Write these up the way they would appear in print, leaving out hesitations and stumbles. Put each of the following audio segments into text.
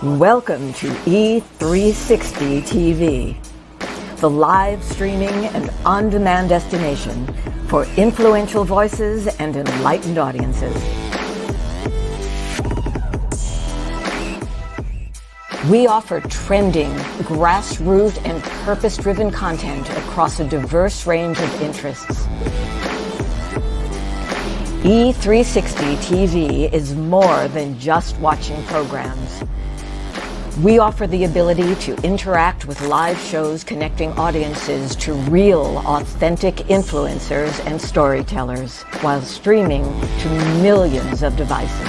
Welcome to E360 TV, the live streaming and on-demand destination for influential voices and enlightened audiences. We offer trending, grassroots, and purpose-driven content across a diverse range of interests. E360 TV is more than just watching programs. We offer the ability to interact with live shows connecting audiences to real, authentic influencers and storytellers while streaming to millions of devices.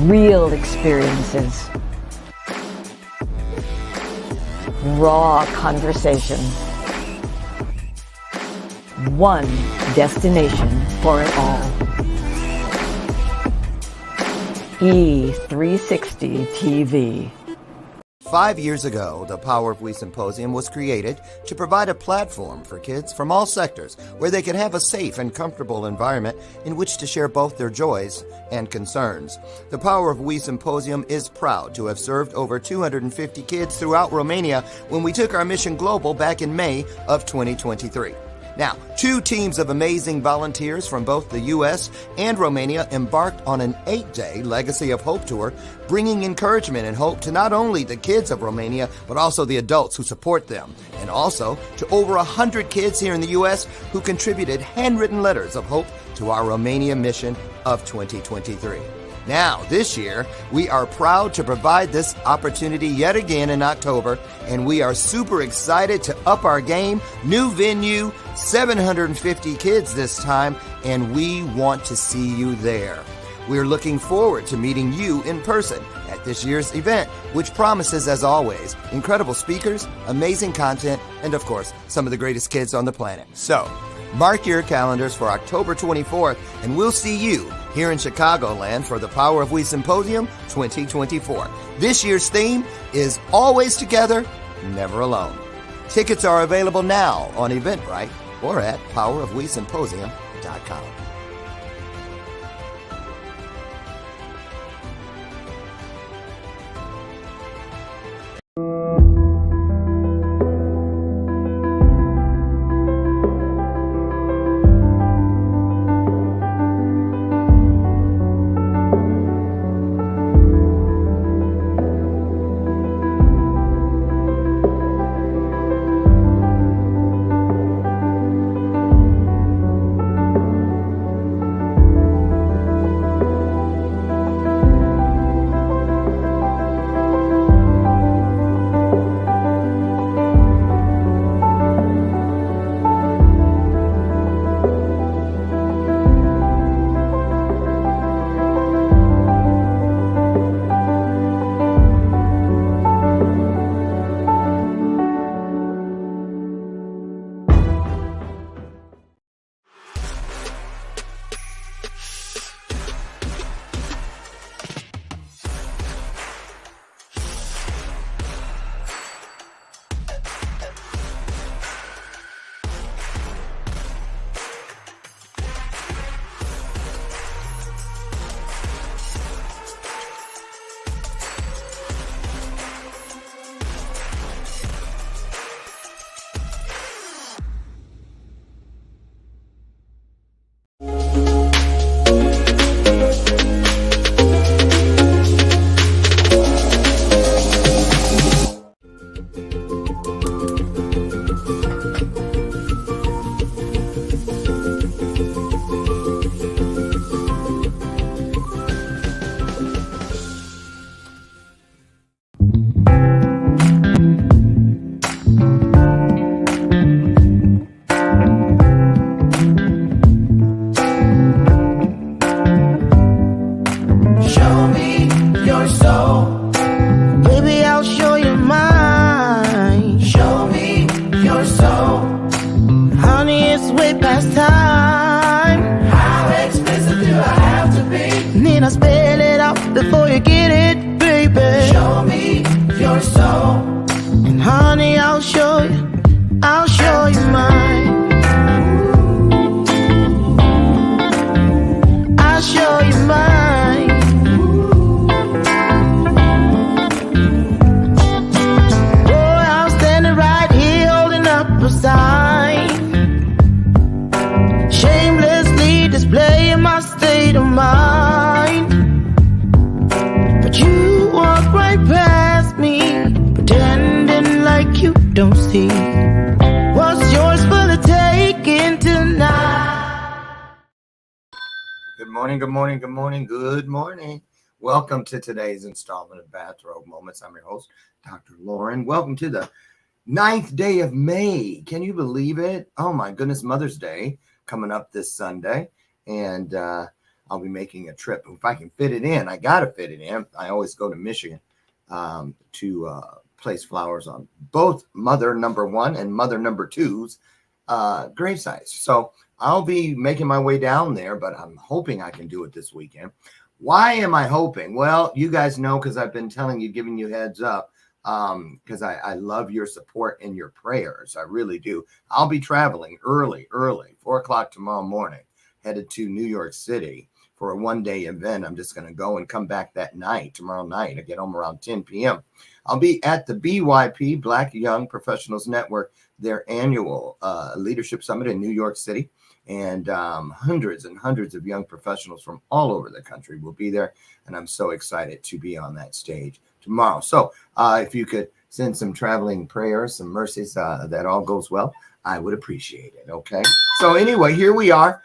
Real experiences. Raw conversation. One destination for it all. E360 TV. 5 years ago, the Power of We Symposium was created to provide a platform for kids from all sectors where they could have a safe and comfortable environment in which to share both their joys and concerns. The Power of We Symposium is proud to have served over 250 kids throughout Romania when we took our mission global back in May of 2023. Now, 2 teams of amazing volunteers from both the U.S. and Romania embarked on an 8-day Legacy of Hope tour, bringing encouragement and hope to not only the kids of Romania, but also the adults who support them, and also to over 100 kids here in the U.S. who contributed handwritten letters of hope to our Romania mission of 2023. Now, this year, we are proud to provide this opportunity yet again in October, and we are super excited to up our game. New venue, 750 kids this time, and we want to see you there. We're looking forward to meeting you in person at this year's event, which promises, as always, incredible speakers, amazing content, and of course, some of the greatest kids on the planet. So, mark your calendars for October 24th, and we'll see you here in Chicagoland for the Power of We Symposium 2024. This year's theme is Always Together, Never Alone. Tickets are available now on Eventbrite or at powerofwesymposium.com. empty. What's yours for the taking tonight? Good morning, good morning, good morning, good morning. Welcome to today's installment of Bathrobe Moments. I'm your host, Dr. Lauren. Welcome to the 9th day of May. Can you believe it? Oh my goodness, Mother's Day coming up this Sunday. And I'll be making a trip. If I can fit it in, I got to fit it in. I always go to Michigan to place flowers on both mother number 1 and mother number 2's grave sites. So I'll be making my way down there, but I'm hoping I can do it this weekend. Why am I hoping? Well, you guys know, because I've been telling you, giving you heads up, because I love your support and your prayers. I really do. I'll be traveling early, 4 o'clock tomorrow morning, headed to New York City for a one-day event. I'm just going to go and come back that night, tomorrow night. I get home around 10 p.m. I'll be at the BYP, Black Young Professionals Network, their annual leadership summit in New York City. And hundreds and hundreds of young professionals from all over the country will be there. And I'm so excited to be on that stage tomorrow. So if you could send some traveling prayers, some mercies, that all goes well, I would appreciate it. Okay. So anyway, here we are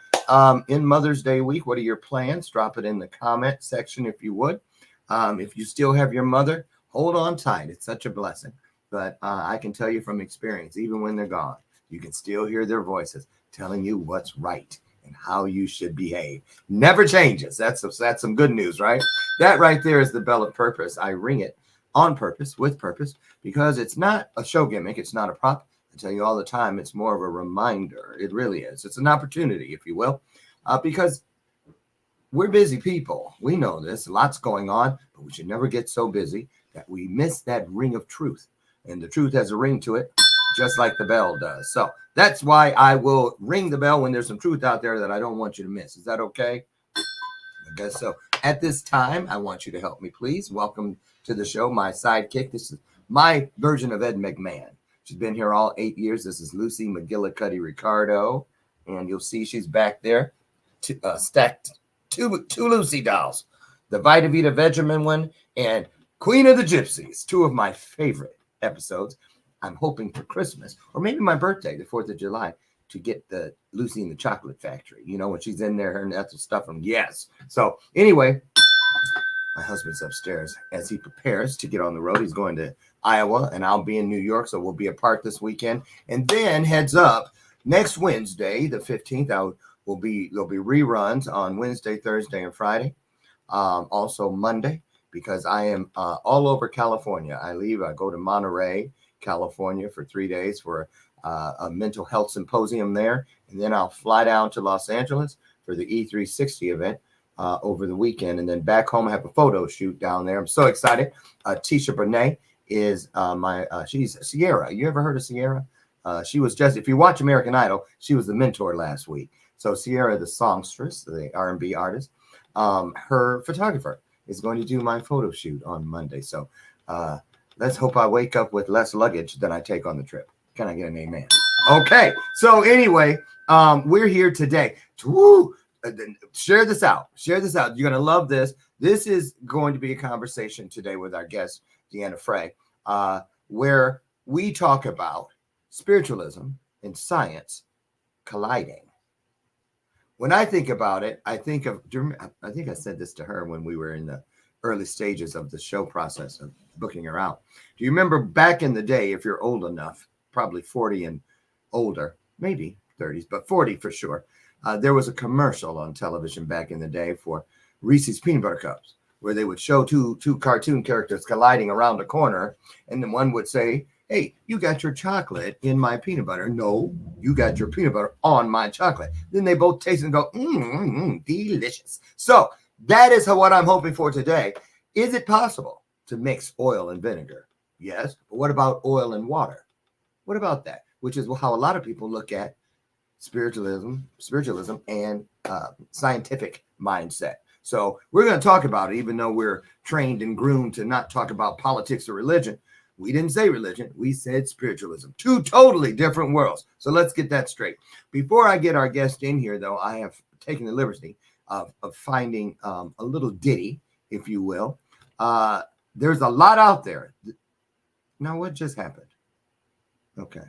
in Mother's Day week. What are your plans? Drop it in the comment section if you would. If you still have your mother, hold on tight. It's such a blessing. But I can tell you from experience, even when they're gone, you can still hear their voices telling you what's right and how you should behave. Never changes. That's some good news, right? That right there is the bell of purpose. I ring it on purpose, with purpose, because it's not a show gimmick. It's not a prop. I tell you all the time, it's more of a reminder. It really is. It's an opportunity, if you will, because we're busy people. We know this. Lots going on, but we should never get so busy that we miss that ring of truth. And the truth has a ring to it, just like the bell does. So that's why I will ring the bell when there's some truth out there that I don't want you to miss. Is that okay? I guess so. At this time, I want you to help me, please. Welcome to the show, my sidekick. This is my version of Ed McMahon. She's been here all 8 years. This is Lucy McGillicuddy Ricardo. And you'll see she's back there, stacked two Lucy dolls. The Vita Vita Vegemin one and Queen of the Gypsies, 2 of my favorite episodes. I'm hoping for Christmas or maybe my birthday, the 4th of July, to get the Lucy in the Chocolate Factory. You know, when she's in there and that's stuff. And yes. So anyway, my husband's upstairs as he prepares to get on the road. He's going to Iowa and I'll be in New York. So we'll be apart this weekend and then heads up next Wednesday, the 15th. There'll be reruns on Wednesday, Thursday, and Friday. Also Monday, because I am all over California. I go to Monterey, California for 3 days for a mental health symposium there. And then I'll fly down to Los Angeles for the E360 event over the weekend. And then back home, I have a photo shoot down there. I'm so excited. Tisha Bonet is she's Sierra. You ever heard of Sierra? She was just, if you watch American Idol, she was the mentor last week. So Sierra, the songstress, the R&B artist, her photographer is going to do my photo shoot on Monday. So let's hope I wake up with less luggage than I take on the trip. Can I get an amen? Okay. So anyway, we're here today. Share this out. Share this out. You're going to love this. This is going to be a conversation today with our guest, DEANNA FREY, where we talk about spiritualism and science colliding. When I think about it, I think I said this to her when we were in the early stages of the show process of booking her out. Do you remember back in the day, if you're old enough, probably 40 and older, maybe 30s, but 40 for sure, there was a commercial on television back in the day for Reese's Peanut Butter Cups, where they would show two cartoon characters colliding around a corner, and then one would say, "Hey, you got your chocolate in my peanut butter." "No, you got your peanut butter on my chocolate." Then they both taste and go, delicious. So that is what I'm hoping for today. Is it possible to mix oil and vinegar? Yes. But what about oil and water? What about that? Which is how a lot of people look at spiritualism and scientific mindset. So we're going to talk about it, even though we're trained and groomed to not talk about politics or religion. We didn't say religion. We said spiritualism. 2 totally different worlds. So let's get that straight. Before I get our guest in here, though, I have taken the liberty of finding a little ditty, if you will. There's a lot out there. Now, what just happened? Okay.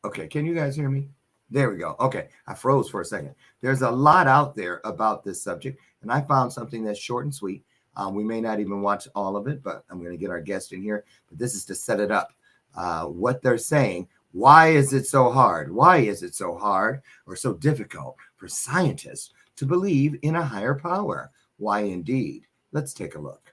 Okay, can you guys hear me? There we go. Okay, I froze for a second. There's a lot out there about this subject, and I found something that's short and sweet. We may not even watch all of it, but I'm going to get our guest in here. But this is to set it up. What they're saying. Why is it so hard? Why is it so hard or so difficult for scientists to believe in a higher power? Why indeed? Let's take a look.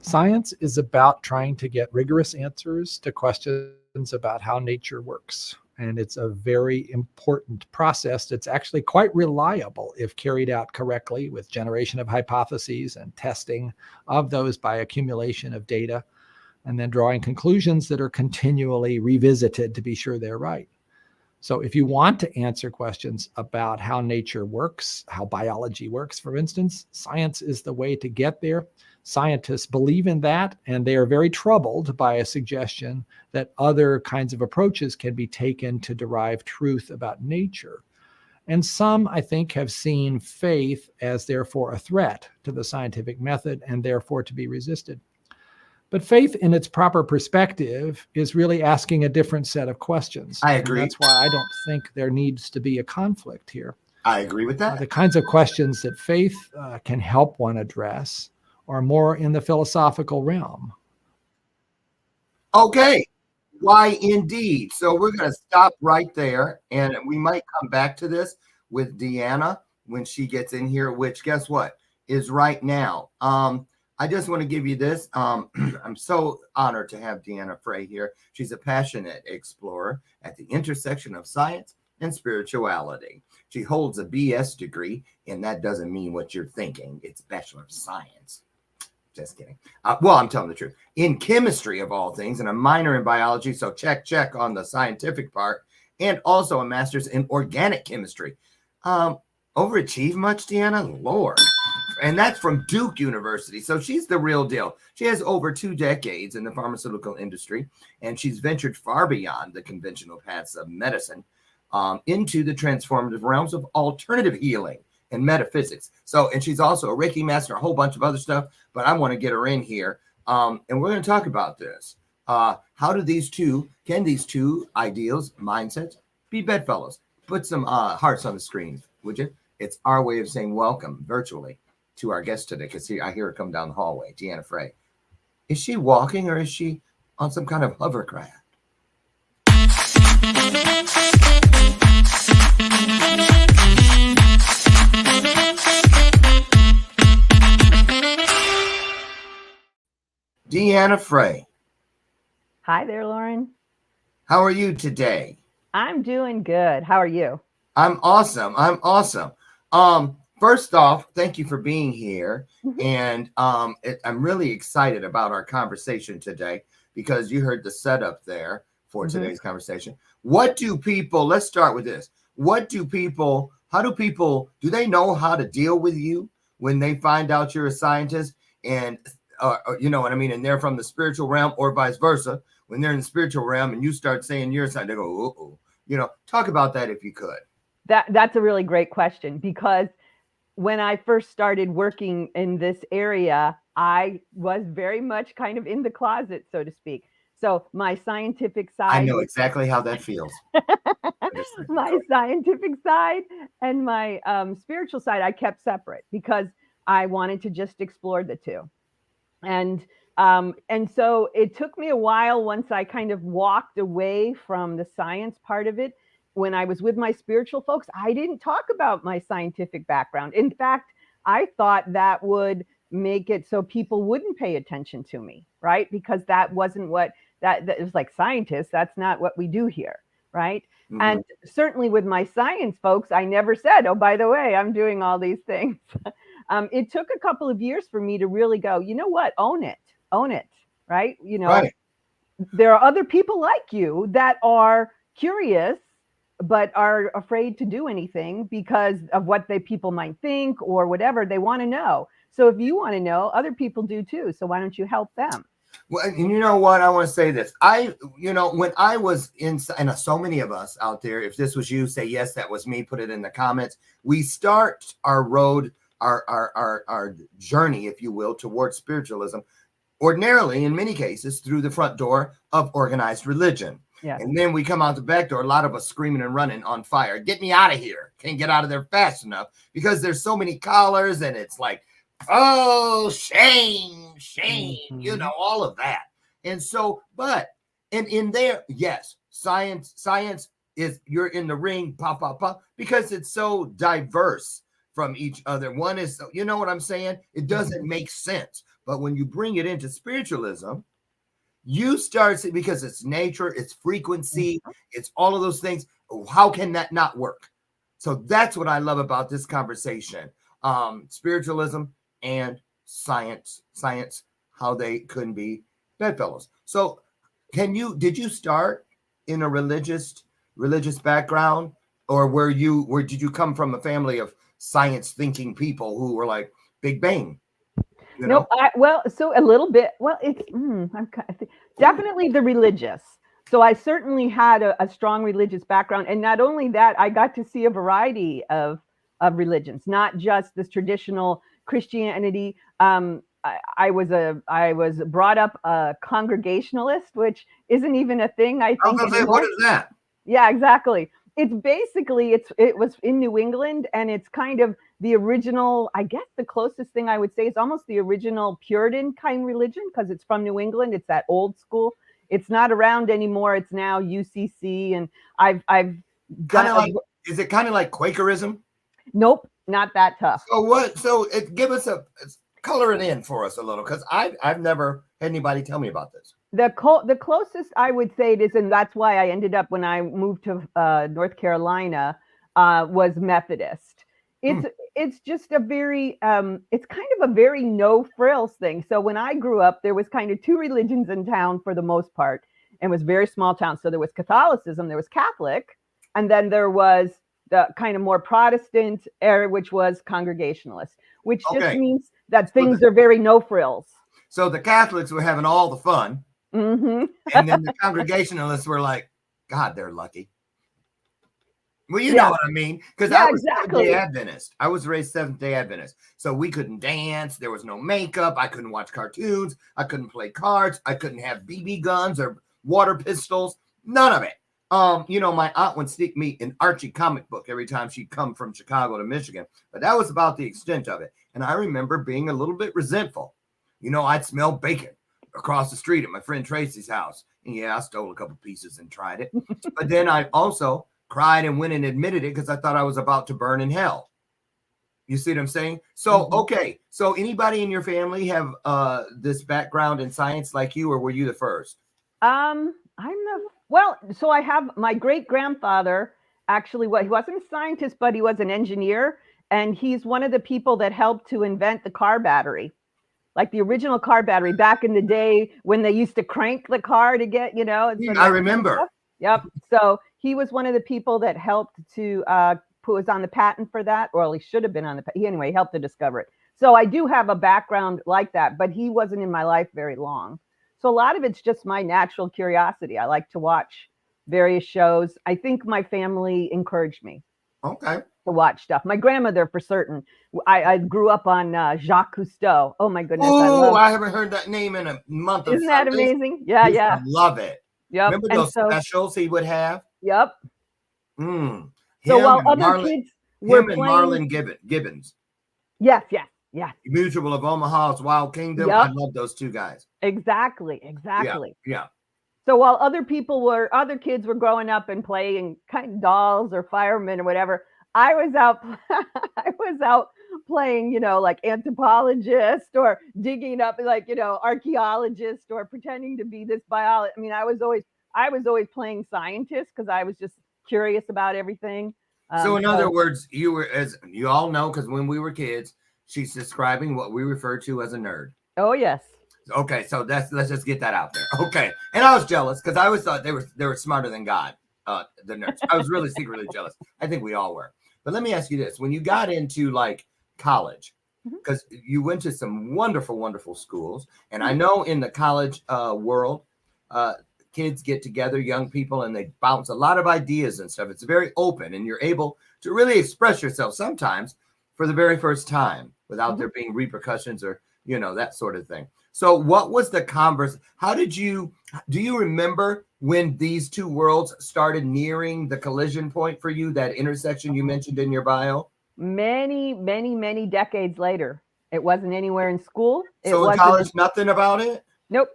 Science is about trying to get rigorous answers to questions about how nature works. And it's a very important process that's actually quite reliable if carried out correctly with generation of hypotheses and testing of those by accumulation of data, and then drawing conclusions that are continually revisited to be sure they're right. So if you want to answer questions about how nature works, how biology works, for instance, science is the way to get there. Scientists believe in that, and they are very troubled by a suggestion that other kinds of approaches can be taken to derive truth about nature. And some, I think, have seen faith as therefore a threat to the scientific method and therefore to be resisted. But faith in its proper perspective is really asking a different set of questions. I agree. And that's why I don't think there needs to be a conflict here. I agree with that. The kinds of questions that faith can help one address are more in the philosophical realm. Okay. Why indeed? So we're going to stop right there, and we might come back to this with DEANNA when she gets in here, which guess what is right now. I just want to give you this. I'm so honored to have DEANNA Frey here. She's a passionate explorer at the intersection of science and spirituality. She holds a BS degree, and that doesn't mean what you're thinking. It's Bachelor of Science. Just kidding. Well, I'm telling the truth. In chemistry, of all things, and a minor in biology, so check on the scientific part, and also a master's in organic chemistry. Overachieve much, DEANNA? Lord. And that's from Duke University. So she's the real deal. She has over 2 decades in the pharmaceutical industry, and she's ventured far beyond the conventional paths of medicine into the transformative realms of alternative healing and metaphysics. So, and she's also a Reiki master, a whole bunch of other stuff, but I want to get her in here. And we're going to talk about this. How do can these two ideals, mindsets, be bedfellows? Put some hearts on the screen, would you? It's our way of saying welcome virtually to our guest today, because I hear her come down the hallway, DEANNA Frey. Is she walking or is she on some kind of hovercraft? DEANNA Frey. Hi there, Lauren. How are you today? I'm doing good. How are you? I'm awesome. First off, thank you for being here. And I'm really excited about our conversation today because you heard the setup there for today's conversation. Let's start with this. Do they know how to deal with you when they find out you're a scientist and, you know what I mean? And they're from the spiritual realm or vice versa. When they're in the spiritual realm and you start saying you're a scientist, they go, uh-oh. Talk about that if you could. That's a really great question, because when I first started working in this area, I was very much kind of in the closet, so to speak. So my scientific side. I know exactly how that feels. My scientific side and my spiritual side, I kept separate because I wanted to just explore the two. And so it took me a while once I kind of walked away from the science part of it. When I was with my spiritual folks, I didn't talk about my scientific background. In fact, I thought that would make it so people wouldn't pay attention to me, right? Because that wasn't that was like scientists. That's not what we do here, right? Mm-hmm. And certainly with my science folks, I never said, oh, by the way, I'm doing all these things. It took a couple of years for me to really go, you know what? Own it, right? Right. There are other people like you that are curious, but are afraid to do anything because of what people might think or whatever they want to know. So if you want to know, other people do too. So why don't you help them? Well, and you know what? I want to say this. When I was in, and so many of us out there, if this was you, say, yes, that was me, put it in the comments. We start our road, our journey, if you will, towards spiritualism ordinarily, in many cases, through the front door of organized religion. Yes. And then we come out the back door, a lot of us screaming and running on fire. Get me out of here. Can't get out of there fast enough because there's so many collars and it's like, oh, shame, you know, all of that. And so, but, and in there, yes, science is, you're in the ring, pop, pop, pop, because it's so diverse from each other. One is, you know what I'm saying? It doesn't make sense. But when you bring it into spiritualism, you start seeing, because it's nature, it's frequency, it's all of those things. How can that not work? So that's what I love about this conversation. Spiritualism and science, how they couldn't be bedfellows. So did you start in a religious background, or did you come from a family of science thinking people who were like Big Bang? Nope. So a little bit. Well, it's definitely the religious. So I certainly had a strong religious background, and not only that, I got to see a variety of religions, not just this traditional Christianity. I was brought up a Congregationalist, which isn't even a thing, I think. I was gonna say, what is that? Yeah, exactly. It's basically, it was in New England, and it's kind of the original, I guess the closest thing I would say is almost the original Puritan kind of religion, because it's from New England. It's that old school. It's not around anymore. It's now UCC, and I've kind of like, is it kind of like Quakerism? Nope, not that tough. So what? So give us color it in for us a little, because I've never had anybody tell me about this. The closest I would say it is, and that's why I ended up when I moved to North Carolina, was Methodist. It's just a very it's kind of a very no frills thing. So when I grew up, there was kind of two religions in town for the most part, and it was very small town. So there was Catholicism, there was Catholic, and then there was the kind of more Protestant era, which was Congregationalist, which just means that things are very no frills. So the Catholics were having all the fun. Mm-hmm. And then the Congregationalists were like, God, they're lucky. Well, you know what I mean? Because I was Seventh-day Adventist. I was raised Seventh-day Adventist. So we couldn't dance. There was no makeup. I couldn't watch cartoons. I couldn't play cards. I couldn't have BB guns or water pistols. None of it. My aunt would sneak me an Archie comic book every time she'd come from Chicago to Michigan. But that was about the extent of it. And I remember being a little bit resentful. I'd smell bacon across the street at my friend Tracy's house. And yeah, I stole a couple pieces and tried it. But then I also cried and went and admitted it because I thought I was about to burn in hell. You see what I'm saying? So, okay. So anybody in your family have this background in science like you, or were you the first? So I have my great grandfather, actually, he wasn't a scientist, but he was an engineer. And he's one of the people that helped to invent the car battery. Like the original car battery back in the day when they used to crank the car to get, I remember. Yep. So he was one of the people that helped to was on the patent for that, or he should have been on the patent. Anyway, helped to discover it. So I do have a background like that, but he wasn't in my life very long. So a lot of it's just my natural curiosity. I like to watch various shows. I think my family encouraged me. Okay. To watch stuff. My grandmother, for certain. I grew up on Jacques Cousteau. Oh my goodness! Oh, I haven't heard that name in a month. Isn't that amazing? Yeah. I love it. Yep. Remember those specials he would have? Yep. So while other kids were playing, Marlon Gibbons. Yes. Mutual of Omaha's Wild Kingdom. Yep. I love those two guys. Exactly. Yeah. So while other kids were growing up and playing kind of dolls or firemen or whatever, I was out playing, like anthropologist or digging up archaeologist or pretending to be this biologist. I mean, I was always playing scientist because I was just curious about everything. So in other words, you were, as you all know, because when we were kids, she's describing what we refer to as a nerd. Oh, yes. Okay, so let's just get that out there. Okay, and I was jealous because I always thought they were smarter than God, the nerds. I was really secretly jealous. I think we all were. But let me ask you this: when you got into like college, because you went to some wonderful, wonderful schools, and I know in the college world, kids get together, young people, and they bounce a lot of ideas and stuff. It's very open, and you're able to really express yourself sometimes for the very first time without there being repercussions or that sort of thing. So what was the how do you remember when these two worlds started nearing the collision point for you, that intersection you mentioned in your bio? Many, many, many decades later. It wasn't anywhere in school. So in college, nothing about it? Nope.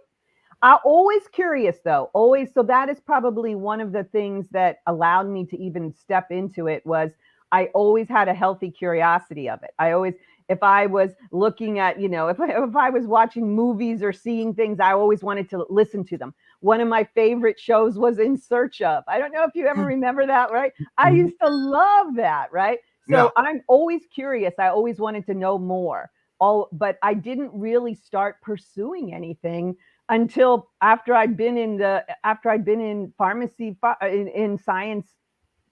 I'm always curious though, always. So that is probably one of the things that allowed me to even step into it, was I always had a healthy curiosity of it. If I was looking at, if I was watching movies or seeing things, I always wanted to listen to them. One of my favorite shows was In Search Of. I don't know if you ever remember that, right? I used to love that, right? So I'm always curious. I always wanted to know more. But I didn't really start pursuing anything until after I'd been in pharmacy, in science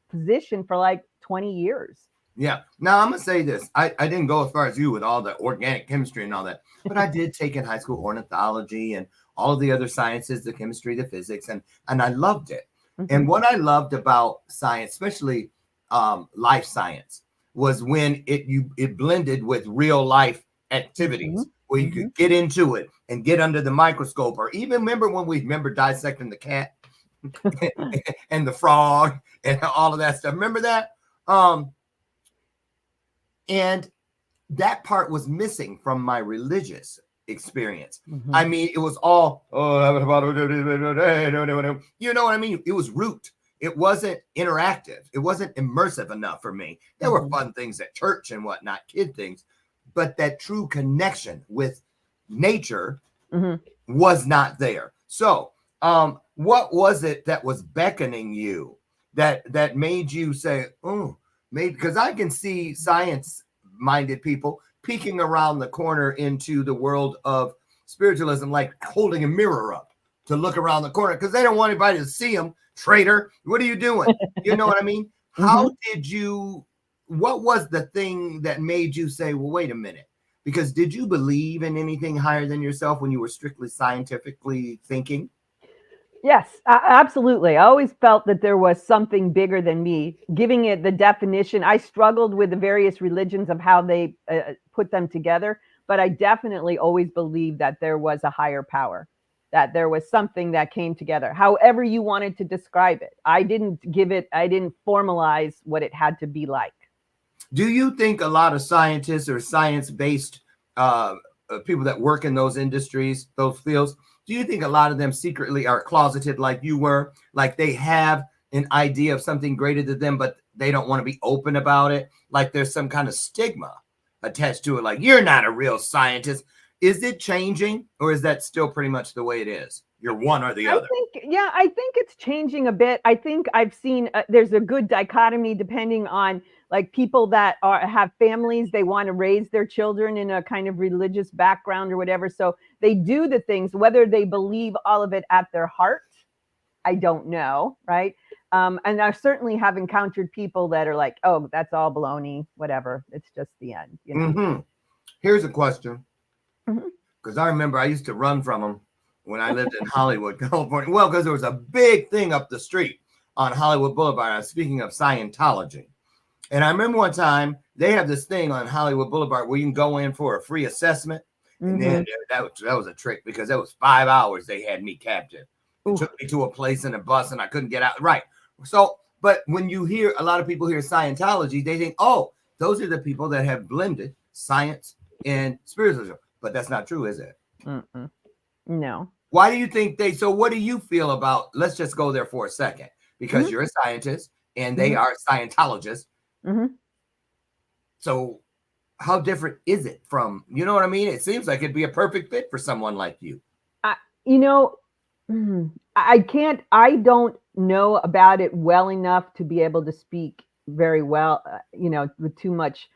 position for like 20 years. Yeah. Now I'm gonna say this. I didn't go as far as you with all the organic chemistry and all that, but I did take in high school ornithology and all of the other sciences, the chemistry, the physics, and I loved it. Mm-hmm. And what I loved about science, especially life science, was when it blended with real life activities, where you could get into it and get under the microscope, or even remember when we dissecting the cat and the frog and all of that stuff. Remember that? And that part was missing from my religious experience. Mm-hmm. I mean, it was all, you know what I mean? It was root. It wasn't interactive. It wasn't immersive enough for me. There were fun things at church and whatnot, kid things, but that true connection with nature was not there. So, what was it that was beckoning you that made you say, oh, maybe? Because I can see science-minded people peeking around the corner into the world of spiritualism, like holding a mirror up to look around the corner because they don't want anybody to see them. Traitor, what are you doing? You know what I mean? What was the thing that made you say, well, wait a minute? Because did you believe in anything higher than yourself when you were strictly scientifically thinking? Yes, absolutely. I always felt that there was something bigger than me. Giving it the definition, I struggled with the various religions of how they put them together, but I definitely always believed that there was a higher power, that there was something that came together, however you wanted to describe it. I didn't formalize what it had to be like. Do you think a lot of scientists or science-based people that work in those industries, those fields, do you think a lot of them secretly are closeted like you were? Like they have an idea of something greater than them, but they don't want to be open about it? Like there's some kind of stigma attached to it, like you're not a real scientist. Is it changing, or is that still pretty much the way it is? You're one or the other. I think it's changing a bit. I think I've seen there's a good dichotomy depending on like people that have families, they want to raise their children in a kind of religious background or whatever. So they do the things, whether they believe all of it at their heart, I don't know, right? And I certainly have encountered people that are like, oh, that's all baloney, whatever. It's just the end. You know? Here's a question. Because I remember I used to run from them when I lived in Hollywood, California. Well, because there was a big thing up the street on Hollywood Boulevard. Speaking of Scientology. And I remember one time they have this thing on Hollywood Boulevard where you can go in for a free assessment. And then that was a trick, because that was 5 hours they had me captive. It took me to a place in a bus and I couldn't get out. Right. So, but when you hear a lot of people hear Scientology, they think, oh, those are the people that have blended science and spiritualism. But that's not true, is it? No. Why do you think so what do you feel about, let's just go there for a second, because you're a scientist and they are Scientologists. So how different is it from, you know what I mean? It seems like it'd be a perfect fit for someone like you. I don't know about it well enough to be able to speak very well, with too much.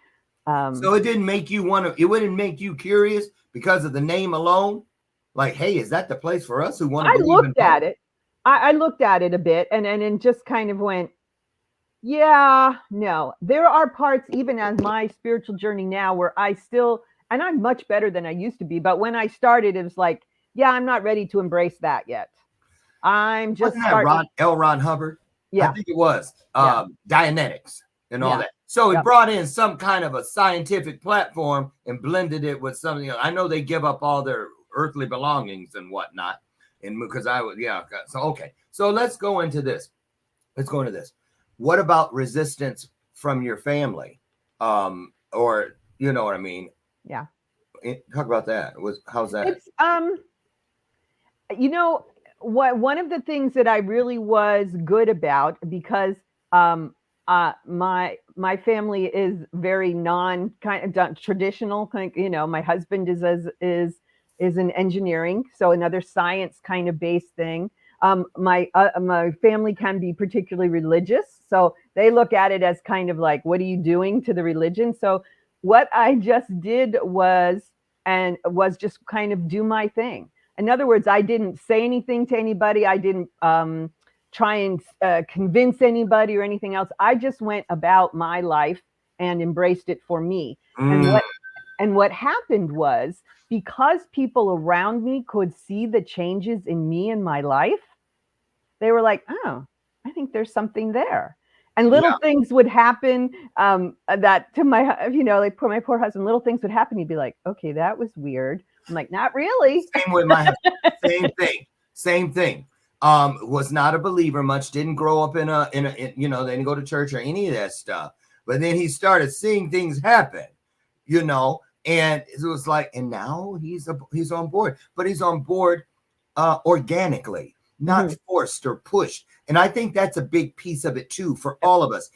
So it didn't make you it wouldn't make you curious because of the name alone? Like, hey, is that the place for us who want to believe in? I looked at it. I looked at it a bit and just kind of went, yeah, no. There are parts, even as my spiritual journey now, where and I'm much better than I used to be. But when I started, it was like, yeah, I'm not ready to embrace that yet. I'm just Wasn't that L. Ron Hubbard? Yeah. I think it was. Dianetics and all that. So he Yep. brought in some kind of a scientific platform and blended it with something else. I know they give up all their earthly belongings and whatnot. And because I would, yeah. So, okay. So let's go into this. What about resistance from your family? Or, you know what I mean? Yeah. Talk about that. How's that? It's, you know, one of the things that I really was good about, because my family is very traditional. You know, my husband is in engineering, so another science kind of based thing. My family can be particularly religious, so they look at it as kind of like, what are you doing to the religion? So what I just did was just kind of do my thing. In other words, I didn't say anything to anybody. I didn't try and convince anybody or anything else. I just went about my life and embraced it for me. And what happened was, because people around me could see the changes in me and my life, they were like, oh, I think there's something there. And little things would happen that to my, you know, like my poor husband, little things would happen. He'd be like, okay, that was weird. I'm like, not really. Same with my husband. Same thing. Was not a believer much, didn't grow up in you know, they didn't go to church or any of that stuff. But then he started seeing things happen, you know, and it was like, and now he's on board, but he's on board organically, not forced or pushed. And I think that's a big piece of it too, for all of us,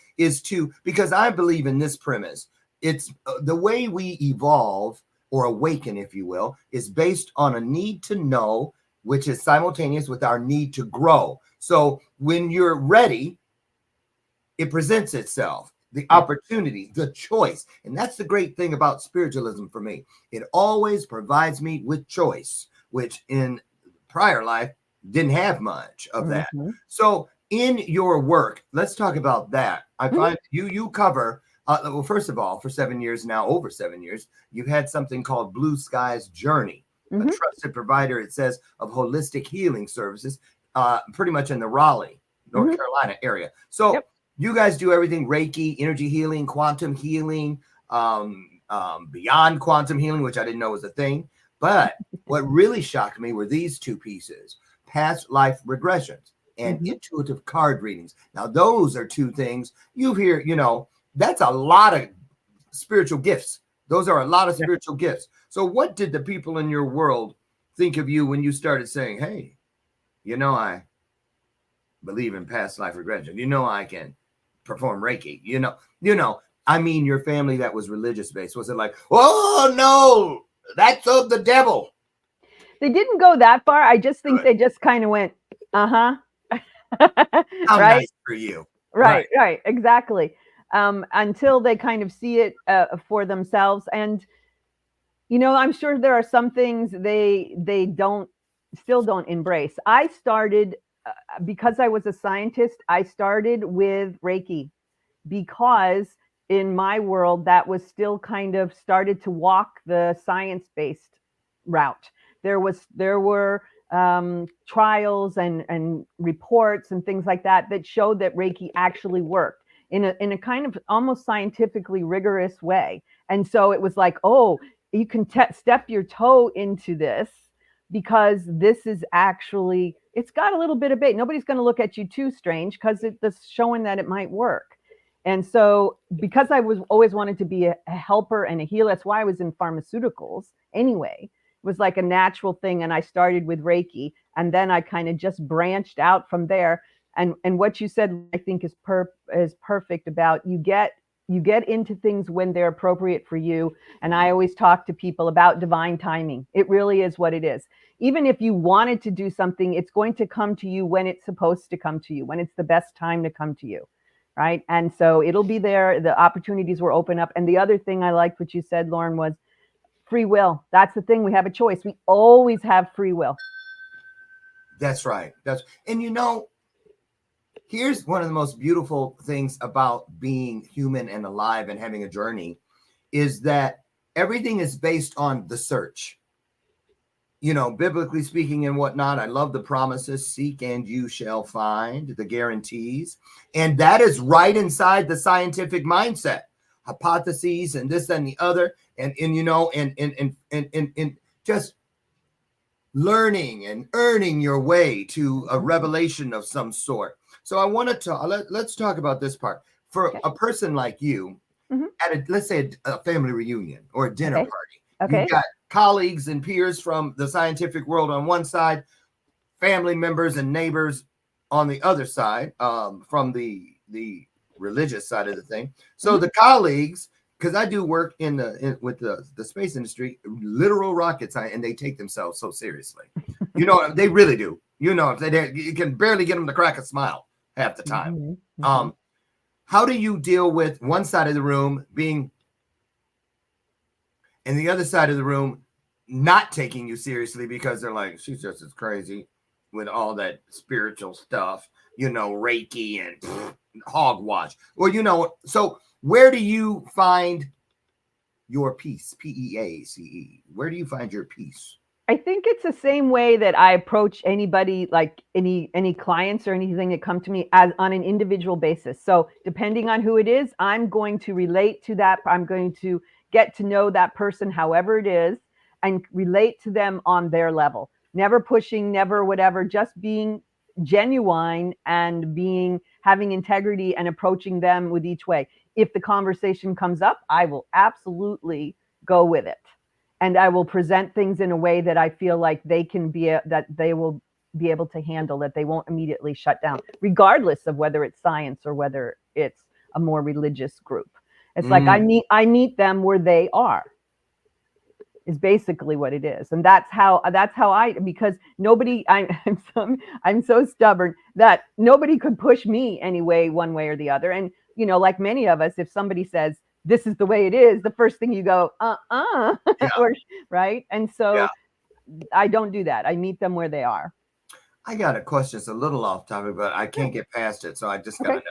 because I believe in this premise. It's the way we evolve or awaken, if you will, is based on a need to know, which is simultaneous with our need to grow. So when you're ready, it presents itself, the opportunity, the choice. And that's the great thing about spiritualism for me. It always provides me with choice, which in prior life didn't have much of that. So in your work, let's talk about that. I find you cover, well, first of all, for 7 years now, over 7 years, you've had something called Blue Skies Journey, a trusted provider, it says, of holistic healing services, pretty much in the Raleigh, North Carolina area. So you guys do everything: Reiki, energy healing, quantum healing, beyond quantum healing, which I didn't know was a thing. But what really shocked me were these two pieces: past life regressions and intuitive card readings. Now, those are two things you hear, you know, that's a lot of spiritual gifts. Those are a lot of spiritual gifts. So what did the people in your world think of you when you started saying, hey, you know, I believe in past life regression. You know, I can perform Reiki. You know, I mean, your family that was religious based, was it like, oh, no, that's of the devil? They didn't go that far. I just think they just kind of went, How right? nice for you. Right, exactly. Until they kind of see it for themselves. And, you know, I'm sure there are some things they still don't embrace. I started, because I was a scientist, I started with Reiki, because in my world, that was still kind of started to walk the science-based route. There were trials and reports and things like that showed that Reiki actually worked in a kind of almost scientifically rigorous way. And so it was like, oh, you can step your toe into this, because this is actually, it's got a little bit of bait. Nobody's going to look at you too strange, because it's showing that it might work. And so, because I was always wanted to be a helper and a healer, that's why I was in pharmaceuticals anyway. It was like a natural thing. And I started with Reiki, and then I kind of just branched out from there. And what you said, I think, is perfect about you get into things when they're appropriate for you. And I always talk to people about divine timing. It really is what it is. Even if you wanted to do something, it's going to come to you when it's supposed to come to you, when it's the best time to come to you. Right. And so it'll be there. The opportunities will open up. And the other thing I liked what you said, Lauren, was free will. That's the thing. We have a choice. We always have free will. That's right. And you know, here's one of the most beautiful things about being human and alive and having a journey, is that everything is based on the search. biblically speaking and whatnot. I love the promises: seek and you shall find, the guarantees. And that is right inside the scientific mindset, hypotheses and this and the other. And just learning and earning your way to a revelation of some sort. So I want to let's talk about this part. For a person like you, at let's say a family reunion or a dinner party, you've got colleagues and peers from the scientific world on one side, family members and neighbors on the other side, from the religious side of the thing. So the colleagues, because I do work with the space industry, literal rocket science, and they take themselves so seriously. They really do. You can barely get them to crack a smile half the time. How do you deal with one side of the room being, and the other side of the room not taking you seriously because they're like, she's just as crazy with all that spiritual stuff, Reiki and hogwash. Well, so where do you find your peace? P-E-A-C-E. Where do you find your peace? I think it's the same way that I approach anybody, like any clients or anything that come to me, as on an individual basis. So depending on who it is, I'm going to relate to that. I'm going to get to know that person, however it is, and relate to them on their level. Never pushing, never whatever, just being genuine and having integrity and approaching them with each way. If the conversation comes up, I will absolutely go with it. And I will present things in a way that I feel like they will be able to handle, that they won't immediately shut down, regardless of whether it's science or whether it's a more religious group. It's like I meet them where they are, is basically what it is. And that's how because nobody, I'm so stubborn that nobody could push me anyway, one way or the other. And, like many of us, if somebody says, this is the way it is, the first thing you go, right? And so I don't do that. I meet them where they are. I got a question. It's a little off topic, but I can't get past it. So I just got to know.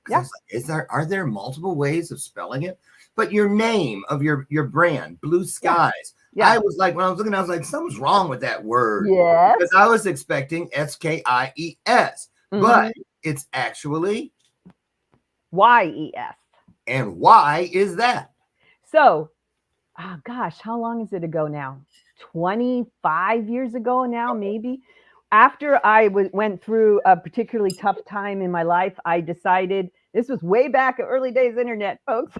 Like, are there multiple ways of spelling it? But your name of your brand, Blue Skies. I was like, when I was looking, I was like, something's wrong with that word. Yes. Because I was expecting S-K-I-E-S, but it's actually Y-E-S. And why is that? So, gosh, how long is it ago now? 25 years ago now, maybe. After I went through a particularly tough time in my life, I decided, this was way back at early days internet, folks,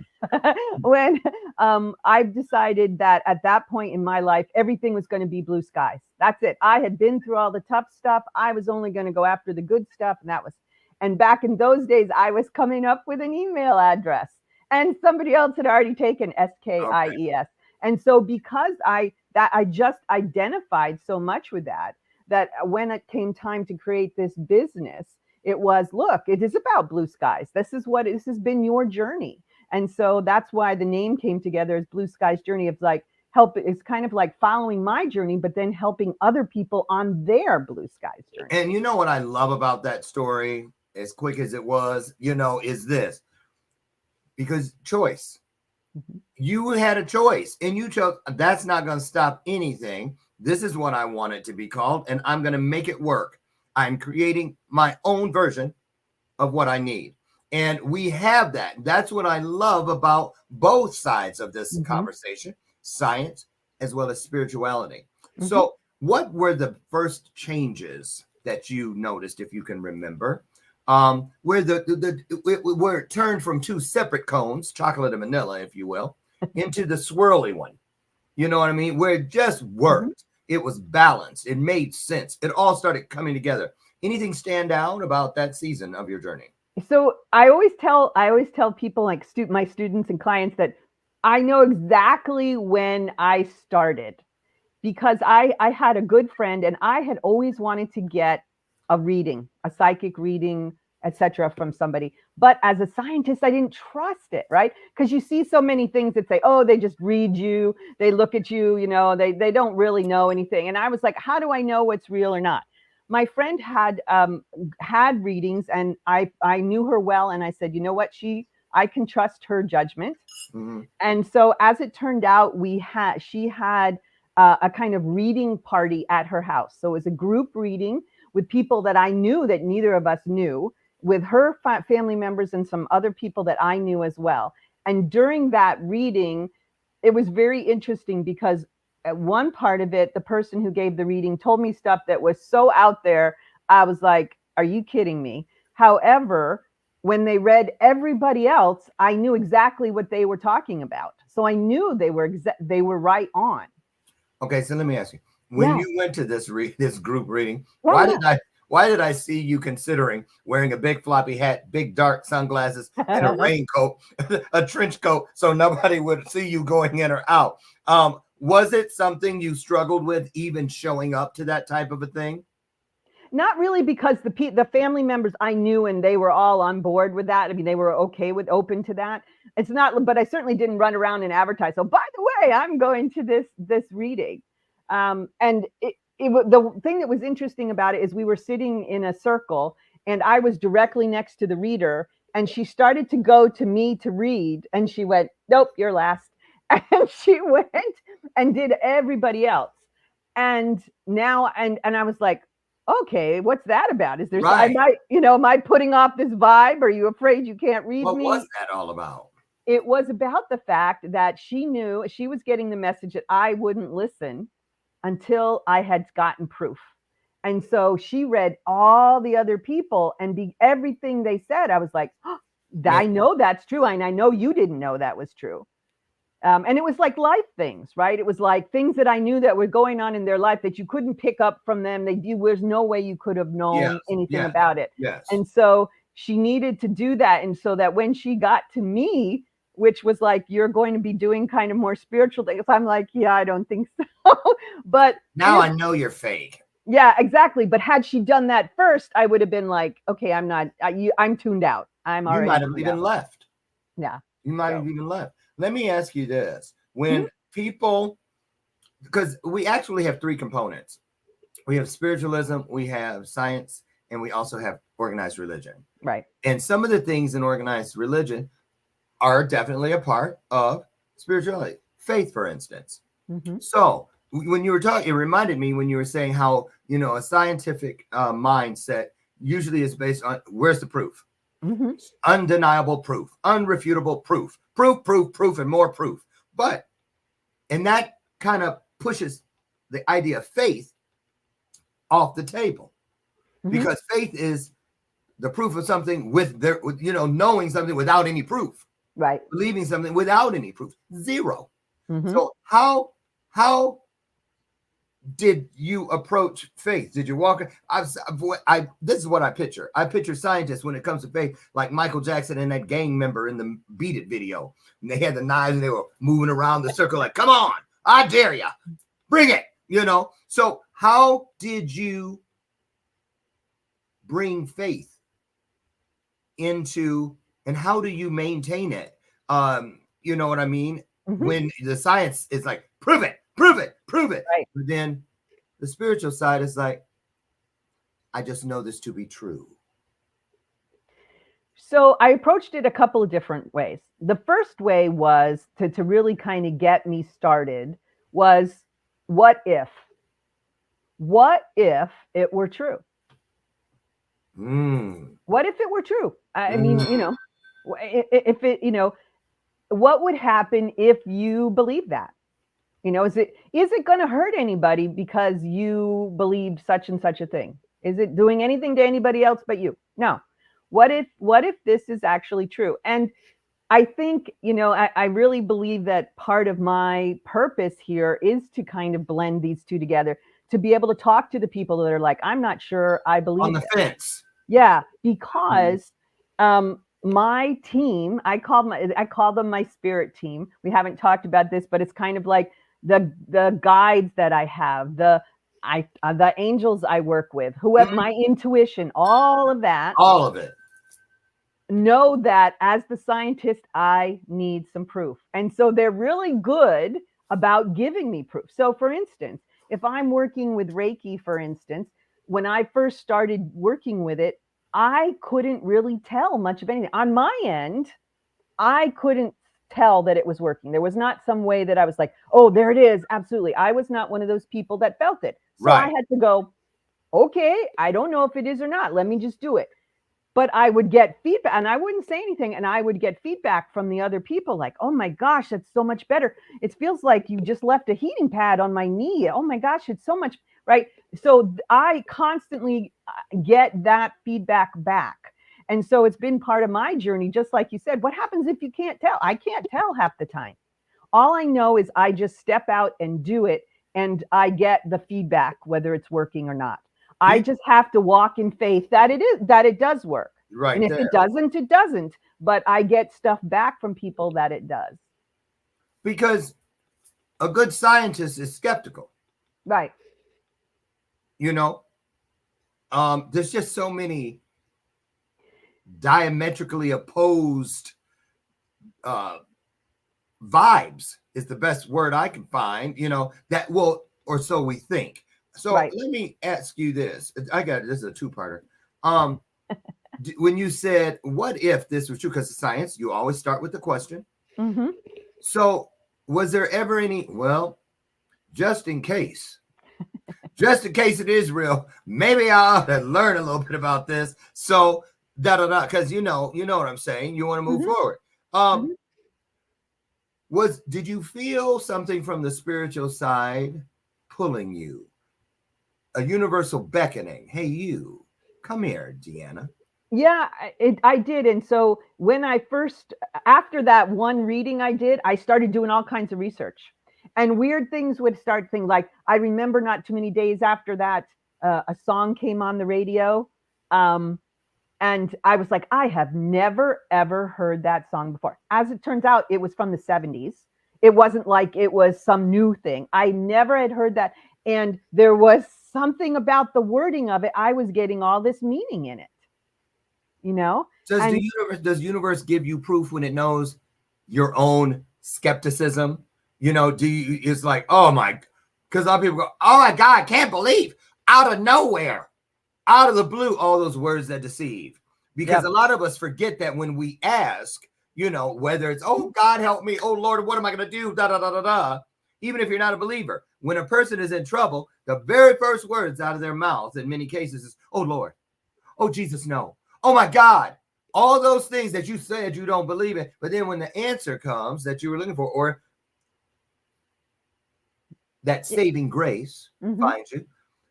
when I've decided that at that point in my life, everything was going to be blue skies. That's it. I had been through all the tough stuff. I was only going to go after the good stuff. And back in those days, I was coming up with an email address, and somebody else had already taken S-K-I-E-S. And so because I just identified so much with that when it came time to create this business, it was, look, it is about blue skies. This has been your journey. And so that's why the name came together as Blue Skies Journey. It's like it's kind of like following my journey, but then helping other people on their blue skies journey. And you know what I love about that story, as quick as it was, is this. Because choice. You had a choice and you chose, that's not going to stop anything. This is what I want it to be called, and I'm going to make it work. I'm creating my own version of what I need. And we have that. That's what I love about both sides of this conversation, science as well as spirituality. So what were the first changes that you noticed, if you can remember, where where it turned from two separate cones, chocolate and vanilla, if you will, into the swirly one? You know what I mean? Where it just worked. It was balanced. It made sense. It all started coming together. Anything stand out about that season of your journey? So I always tell people, like my students and clients, that I know exactly when I started, because I had a good friend and I had always wanted to get a reading, a psychic reading, etc., from somebody. But as a scientist, I didn't trust it, right? Because you see so many things that say, oh, they just read you, they look at you, they don't really know anything. And I was like, how do I know what's real or not? My friend had readings, and I knew her well, and I said, you know what, I can trust her judgment. And so as it turned out, she had a kind of reading party at her house. So it was a group reading with people that I knew that neither of us knew, with her family members and some other people that I knew as well. And during that reading, it was very interesting because at one part of it, the person who gave the reading told me stuff that was so out there. I was like, are you kidding me? However, when they read everybody else, I knew exactly what they were talking about. So I knew they were right on. Okay, so let me ask you: when Yeah. you went to this this group reading, Oh, why did I see you considering wearing a big floppy hat, big dark sunglasses, and a raincoat, a trench coat, so nobody would see you going in or out? Was it something you struggled with even showing up to that type of a thing? Not really, because the family members I knew and they were all on board with that. I mean, they were open to that. It's not, but I certainly didn't run around and advertise. So, by the way, I'm going to this reading. And the thing that was interesting about it is we were sitting in a circle, and I was directly next to the reader, and she started to go to me to read, and she went, "Nope, you're last," and she went and did everybody else. And now, and I was like, okay, what's that about? Is there, Right. am I putting off this vibe? Are you afraid you can't read What me? was that all about? It was about the fact that she knew she was getting the message that I wouldn't listen until I had gotten proof. And so she read all the other people, and everything they said, I was like, oh, I know that's true. And I know you didn't know that was true. And it was like life things, right? It was like things that I knew that were going on in their life that you couldn't pick up from them. There's no way you could have known anything about it. Yes. And so she needed to do that. And so that when she got to me, which was like, you're going to be doing kind of more spiritual things, I'm like, yeah, I don't think so. But now I know you're fake. Yeah, exactly. But had she done that first, I would have been like, okay, I'm tuned out. I'm already. You might have even left. Yeah. You might have even left. Let me ask you this. When people, because we actually have three components. We have spiritualism, we have science, and we also have organized religion. Right. And some of the things in organized religion are definitely a part of spirituality. Faith, for instance. Mm-hmm. So when you were talking, it reminded me when you were saying how, a scientific mindset usually is based on where's the proof? Mm-hmm. Undeniable proof, unrefutable proof, proof, and more proof. And that kind of pushes the idea of faith off the table, because faith is the proof of something knowing something without any proof, right? Believing something without any proof, zero. Mm-hmm. So how did you approach faith? Did you walk? This is what I picture. I picture scientists when it comes to faith, like Michael Jackson and that gang member in the Beat It video. And they had the knives and they were moving around the circle like, come on, I dare you. Bring it, So how did you bring faith into, and how do you maintain it? You know what I mean? Mm-hmm. When the science is like, prove it. Right. But then the spiritual side is like, I just know this to be true. So I approached it a couple of different ways. The first way was to really kind of get me started was, what if it were true? What if it were true? I mean, if it, what would happen if you believe that? Is it going to hurt anybody because you believed such and such a thing? Is it doing anything to anybody else but you? No. What if this is actually true? And I think, I really believe that part of my purpose here is to kind of blend these two together, to be able to talk to the people that are like, I'm not sure I believe on the fence. Yeah, because my team, I call them my spirit team. We haven't talked about this, but it's kind of like the guides that I have, the angels I work with, whoever, my intuition, all of it. Know that as the scientist, I need some proof. And so they're really good about giving me proof. So for instance, if I'm working with Reiki, for instance, when I first started working with it, I couldn't really tell much of anything. On my end, I couldn't tell that it was working. There was not some way that I was like, oh, there it is. Absolutely. I was not one of those people that felt it. So I Right. had to go, okay, I don't know if it is or not. Let me just do it. But I would get feedback and I wouldn't say anything. And I would get feedback from the other people like, oh my gosh, that's so much better. It feels like you just left a heating pad on my knee. Oh my gosh, it's so much, right? So I constantly get that feedback back. And so it's been part of my journey, just like you said. What happens if you can't tell? I can't tell half the time. All I know is I just step out and do it, and I get the feedback, whether it's working or not. I just have to walk in faith that it does work. Right And if there. it doesn't, it doesn't. But I get stuff back from people that it does. Because a good scientist is skeptical. Right. You know, there's just so many diametrically opposed vibes is the best word I can find, you know, that will, or so we think. So Right. let me ask you this. This is a two-parter. When you said, what if this was true? Because science, you always start with the question. Mm-hmm. So was there ever any, well, just in case it is real, maybe I ought to learn a little bit about this. So because you know what I'm saying. You want to move forward. Did you feel something from the spiritual side pulling you? A universal beckoning. Hey, you, come here, Deanna. Yeah, I did. And so when after that one reading I did, I started doing all kinds of research. And weird things would start things like, I remember not too many days after that, a song came on the radio. And I was like, I have never, ever heard that song before. As it turns out, it was from the 70s. It wasn't like it was some new thing. I never had heard that. And there was something about the wording of it. I was getting all this meaning in it, you know? Does universe give you proof when it knows your own skepticism? You know, it's like, oh my, because a lot of people go, oh my God, I can't believe, out of nowhere, out of the blue, all those words that deceive. Because a lot of us forget that when we ask, you know, whether it's, oh God, help me, oh Lord, what am I going to do? Da, da, da, da, da. Even if you're not a believer, when a person is in trouble, the very first words out of their mouths in many cases is, oh Lord, oh Jesus, no, oh my God. All those things that you said you don't believe in, but then when the answer comes that you were looking for, or that saving grace finds you,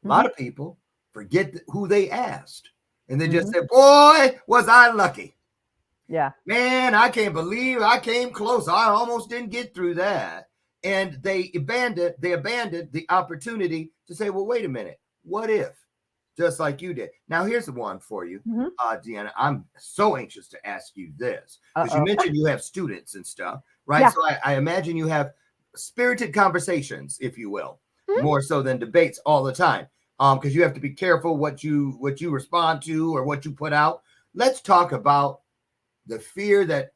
a lot of people forget who they asked. And they just say, boy, was I lucky. Yeah. Man, I can't believe I came close. I almost didn't get through that. And they abandoned the opportunity to say, well, wait a minute. What if? Just like you did. Now, here's the one for you, Deanna. I'm so anxious to ask you this. Because you mentioned you have students and stuff, right? Yeah. So I imagine you have spirited conversations, if you will, more so than debates all the time. Because you have to be careful what you respond to or what you put out. Let's talk about the fear that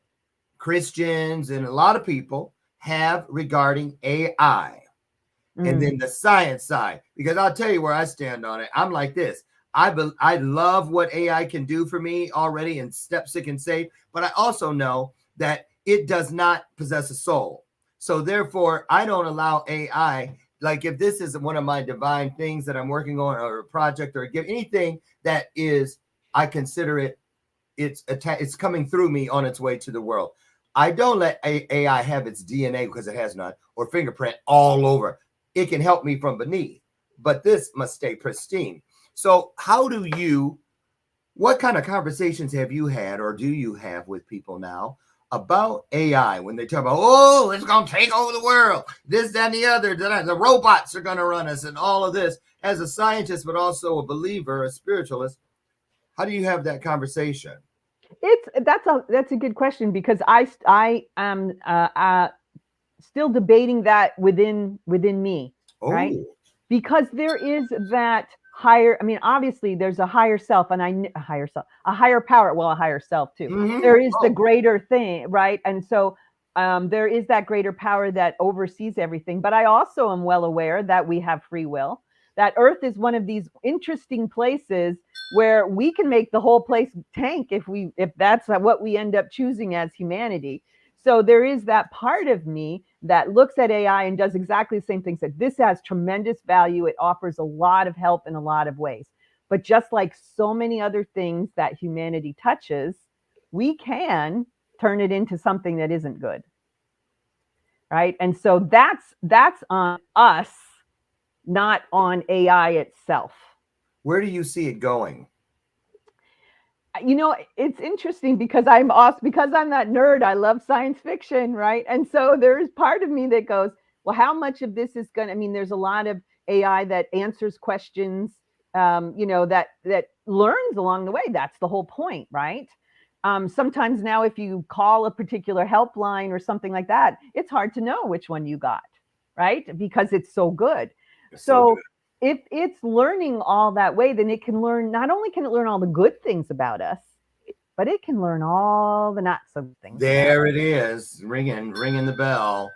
Christians and a lot of people have regarding AI. And then the science side, because I'll tell you where I stand on it. I'm like this. I love what AI can do for me already and steps it can save, but I also know that it does not possess a soul. So therefore, I don't allow AI. Like if this is one of my divine things that I'm working on, or a project, or anything that is, I consider it's coming through me on its way to the world. I don't let AI have its DNA, because it has none, or fingerprint all over. It can help me from beneath, but this must stay pristine. So what kind of conversations have you had, or do you have with people now about AI when they talk about, oh, it's going to take over the world, this, that, and the other, the robots are going to run us and all of this? As a scientist, but also a believer, a spiritualist, how do you have that conversation? That's a good question, because I am still debating that within me, right? Because there is that higher, I mean, obviously there's a higher self, and a higher power, well, a higher self too. There is the greater thing, right? And so there is that greater power that oversees everything. But I also am well aware that we have free will, that Earth is one of these interesting places where we can make the whole place tank if that's what we end up choosing as humanity. So there is that part of me that looks at AI and does exactly the same thing. Said this has tremendous value. It offers a lot of help in a lot of ways. But just like so many other things that humanity touches, we can turn it into something that isn't good. Right. And so that's on us, not on AI itself. Where do you see it going? You know, it's interesting because I'm that nerd. I love science fiction, right? And so there's part of me that goes, well, how much of this is going to, I mean, there's a lot of AI that answers questions, you know, that learns along the way. That's the whole point, right? Sometimes now, if you call a particular helpline or something like that, it's hard to know which one you got, right? Because it's so good. So if it's learning all that way, then it can learn, not only can it learn all the good things about us, but it can learn all the not so good things. There it is, ringing the bell.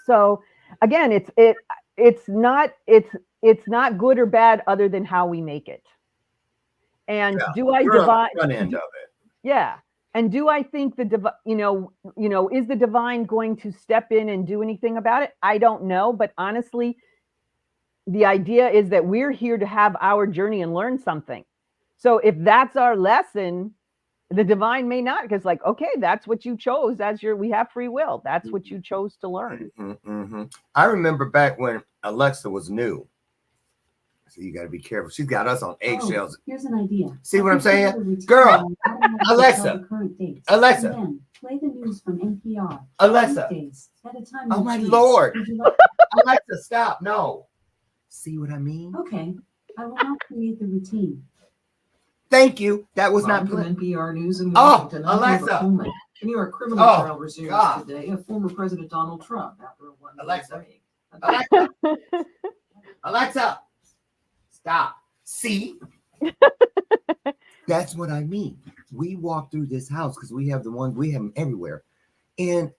So again, it's not good or bad other than how we make it. And do I divine front end of it? Yeah. And do I think is the divine going to step in and do anything about it? I don't know, but honestly, the idea is that we're here to have our journey and learn something. So if that's our lesson, the divine may not, because like, okay, that's what you chose. We have free will. That's what you chose to learn. I remember back when Alexa was new. So you got to be careful. She's got us on eggshells. Here's an idea. See what I'm saying? Girl, Alexa, Alexa, play the news from NPR. Alexa. At a time Oh my Lord. Alexa, stop. No. See what I mean? Okay. I will not create the routine. Thank you. That was From not NPR News in Oh, Washington. Alexa. New York criminal trial resumes today of former President Donald Trump after a one-day Alexa. break. Alexa. Alexa. Stop. See? That's what I mean. We walk through this house because we have them everywhere. And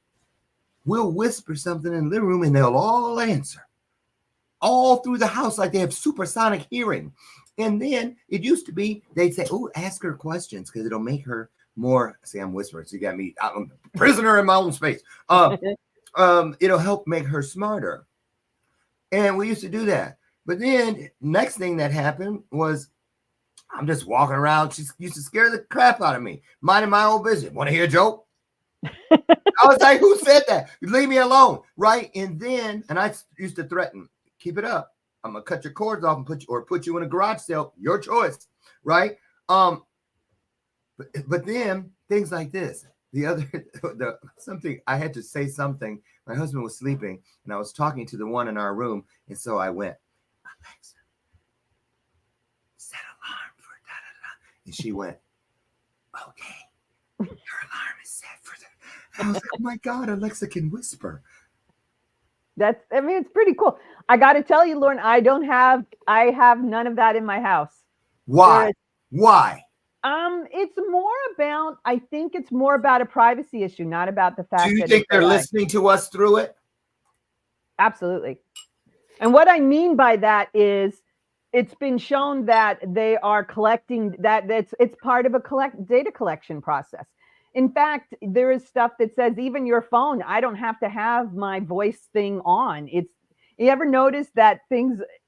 we'll whisper something in the living room and they'll all answer. All through the house, like they have supersonic hearing. And then it used to be, they'd say, oh, ask her questions because it'll make her more, see, I'm whispering, so you got me, I'm a prisoner in my own space. It'll help make her smarter. And we used to do that. But then next thing that happened was I'm just walking around. She used to scare the crap out of me, minding my own business. Want to hear a joke? I was like, who said that? Leave me alone. Right. And I used to threaten, keep it up. I'm going to cut your cords off and put you in a garage sale. Your choice. Right. But then things like this, something I had to say something. My husband was sleeping and I was talking to the one in our room. And so I went, Alexa, set alarm for da-da-da. And she went, okay, your alarm is set for that. I was like, oh my God, Alexa can whisper. It's pretty cool. I got to tell you, Lauren, I have none of that in my house. Why? Why? I think it's more about a privacy issue, not about the fact that. Do you think they're listening to us through it? Absolutely. And what I mean by that is it's been shown that they are collecting it's part of a data collection process. In fact, there is stuff that says even your phone, I don't have to have my voice thing on. You ever notice that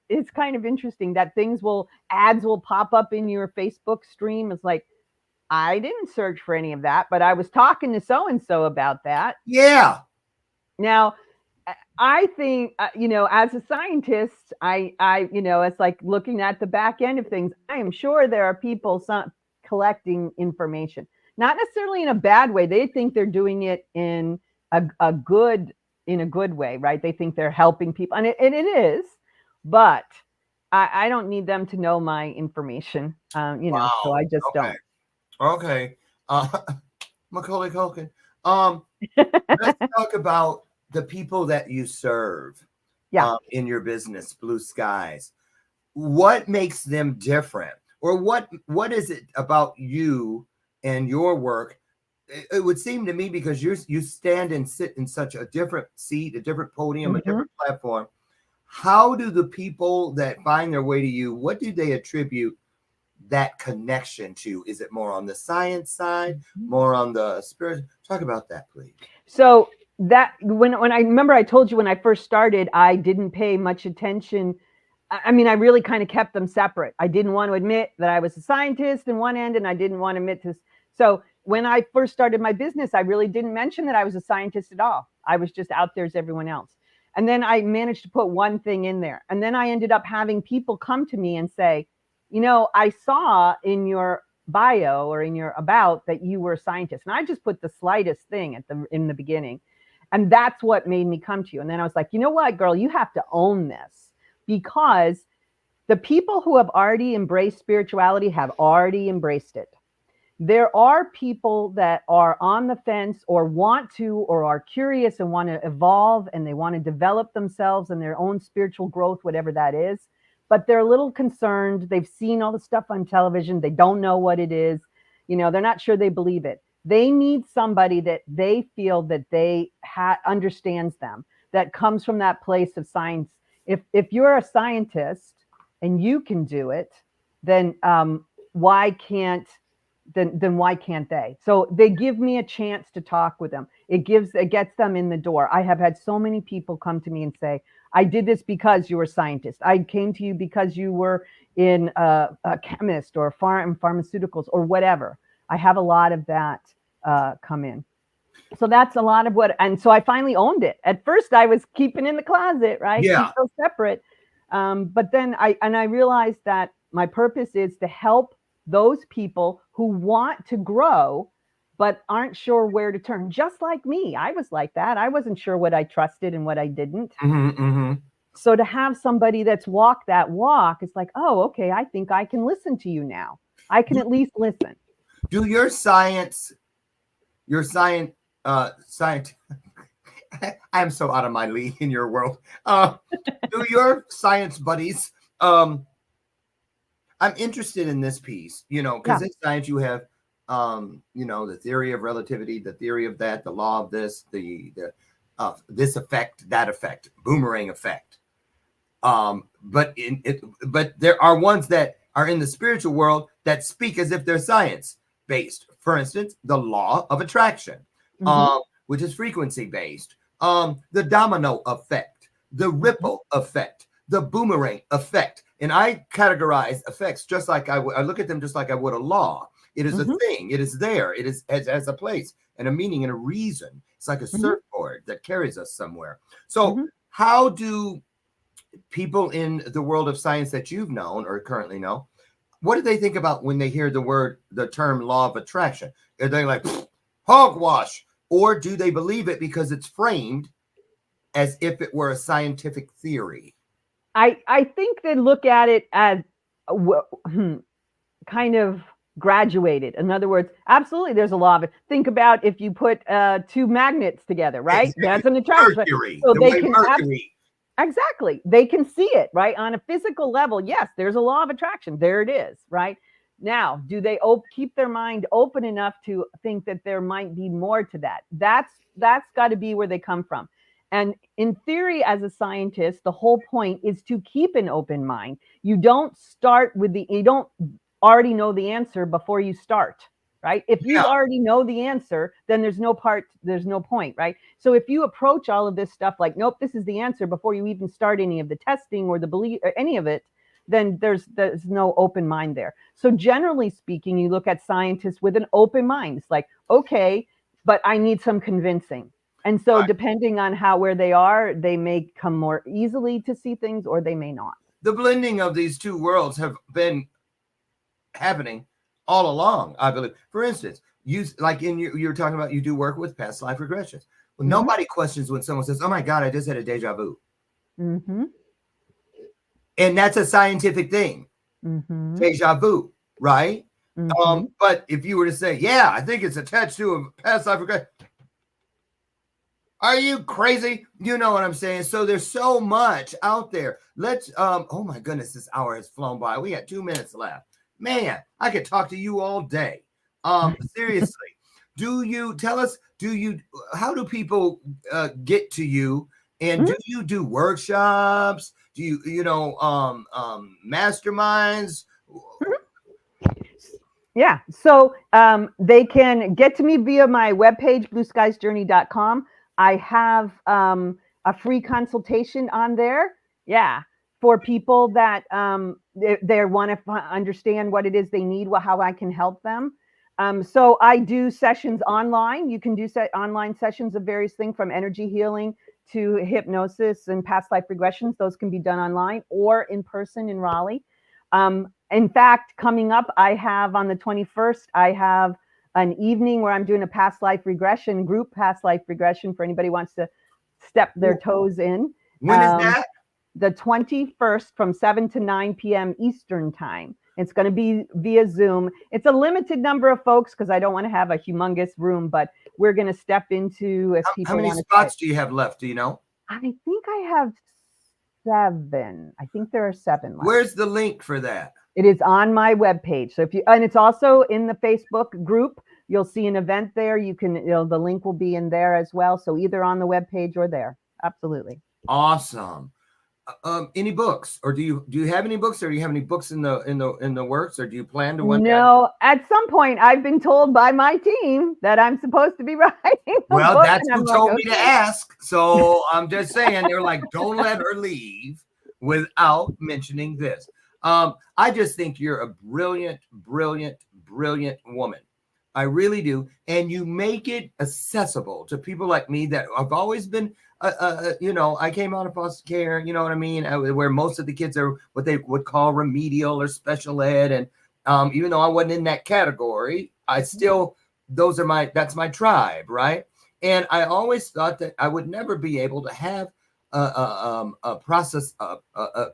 it's kind of interesting that ads will pop up in your Facebook stream. It's like, I didn't search for any of that, but I was talking to so-and-so about that. Yeah. Now, I think, as a scientist, it's like looking at the back end of things. I am sure there are people collecting information, not necessarily in a bad way. They think they're doing it in a good way, right? They think they're helping people, and it is, but I don't need them to know my information, Wow. So I just don't. Okay. Macaulay Culkin. Let's talk about the people that you serve in your business, Blue Skies. What makes them different? Or what is it about you and your work? It would seem to me, because you stand and sit in such a different seat, a different podium, a different platform. How do the people that find their way to you, what do they attribute that connection to? Is it more on the science side, more on the spirit? Talk about that, please. So that when I remember, I told you when I first started, I didn't pay much attention. I mean, I really kind of kept them separate. I didn't want to admit that I was a scientist in one end, and I didn't want to admit this. So when I first started my business, I really didn't mention that I was a scientist at all. I was just out there as everyone else. And then I managed to put one thing in there. And then I ended up having people come to me and say, you know, I saw in your bio or in your about that you were a scientist. And I just put the slightest thing in the beginning. And that's what made me come to you. And then I was like, you know what, girl, you have to own this, because the people who have already embraced spirituality have already embraced it. There are people that are on the fence or want to, or are curious and want to evolve, and they want to develop themselves and their own spiritual growth, whatever that is. But they're a little concerned. They've seen all the stuff on television. They don't know what it is. You know, they're not sure they believe it. They need somebody that they feel that they understands them, that comes from that place of science. If you're a scientist and you can do it, then why can't they? So they give me a chance to talk with them. It gets them in the door. I have had so many people come to me and say, I did this because you were a scientist. I came to you because you were in a chemist or pharmaceuticals or whatever. I have a lot of that come in. So that's a lot of what, and so I finally owned it. At first I was keeping in the closet, right? Yeah. So separate. But then I realized that my purpose is to help those people who want to grow, but aren't sure where to turn. Just like me. I was like that. I wasn't sure what I trusted and what I didn't. So to have somebody that's walked that walk, it's like, oh, okay, I think I can listen to you now. I can at least listen. Do your science, I'm so out of my league in your world. Do your science buddies, I'm interested in this piece, you know, because in science you have, you know, the theory of relativity, the theory of that, the law of this, this effect, that effect, boomerang effect. But there are ones that are in the spiritual world that speak as if they're science based. For instance, the law of attraction, which is frequency based. The domino effect, the ripple effect, the boomerang effect. And I categorize effects just like I look at them just like I would a law. It is a thing. It is there. It is has a place and a meaning and a reason. It's like a surfboard that carries us somewhere. So how do people in the world of science that you've known or currently know, what do they think about when they hear the term law of attraction? Are they like, hogwash? Or do they believe it because it's framed as if it were a scientific theory? I think they look at it as kind of graduated. In other words, absolutely, there's a law of it. Think about if you put two magnets together, right? Exactly. That's an attraction. Mercury, so the they way can Mercury. Exactly. They can see it, right? On a physical level, yes, there's a law of attraction. There it is, right? Now, do they keep their mind open enough to think that there might be more to that? That's got to be where they come from. And in theory, as a scientist, the whole point is to keep an open mind. You don't start with you don't already know the answer before you start, right? If you already know the answer, then there's no point, right? So if you approach all of this stuff like, nope, this is the answer before you even start any of the testing or the belief or any of it, then there's no open mind there. So generally speaking, you look at scientists with an open mind. It's like, okay, but I need some convincing. And so depending on where they are, they may come more easily to see things or they may not. The blending of these two worlds have been happening all along, I believe. For instance, you were talking about you do work with past life regressions. Well, nobody questions when someone says, oh my God, I just had a deja vu. And that's a scientific thing. Deja vu, right? But if you were to say, yeah, I think it's attached to a past life regression. Are you crazy? You know what I'm saying? So there's so much out there. Let's, oh my goodness, this hour has flown by. We got 2 minutes left. Man, I could talk to you all day. Seriously, how do people get to you? And do you do workshops? Do you masterminds? Yeah. So they can get to me via my webpage, blueskiesjourney.com. I have a free consultation on there. Yeah. For people that they want to understand what it is they need, how I can help them. So I do sessions online. You can do online sessions of various things, from energy healing to hypnosis and past life regressions. Those can be done online or in person in Raleigh. In fact, coming up, I have on the 21st, I have an evening where I'm doing a past life regression, group past life regression, for anybody who wants to step their toes in. When is that? The 21st from 7 to 9 p.m. Eastern time. It's going to be via Zoom. It's a limited number of folks because I don't want to have a humongous room, but we're going to step into if people want to. How many spots do you have left? Do you know? I think I have 7. I think there are 7 left. Where's the link for that? It is on my webpage. So if you, and it's also in the Facebook group, you'll see an event there. You can, the link will be in there as well. So either on the webpage or there. Absolutely. Awesome. Any books, or do you have any books, or do you have any books in the works, or do you plan to? No, at some point I've been told by my team that I'm supposed to be writing. Well, that's who told me to ask. So I'm just saying, they're like, don't let her leave without mentioning this. I just think you're a brilliant, brilliant, brilliant woman. I really do. And you make it accessible to people like me that have always been, I came out of foster care, you know what I mean? Where most of the kids are what they would call remedial or special ed. And even though I wasn't in that category, I still, that's my tribe, right? And I always thought that I would never be able to have a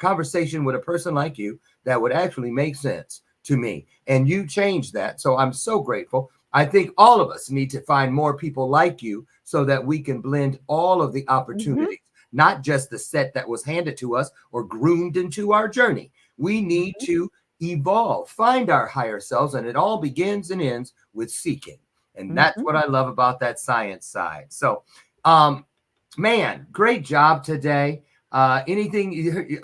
conversation with a person like you that would actually make sense to me. And you changed that. So I'm so grateful. I think all of us need to find more people like you so that we can blend all of the opportunities, not just the set that was handed to us or groomed into our journey. We need to evolve, find our higher selves, and it all begins and ends with seeking. And that's what I love about that science side. So, man, great job today. Anything,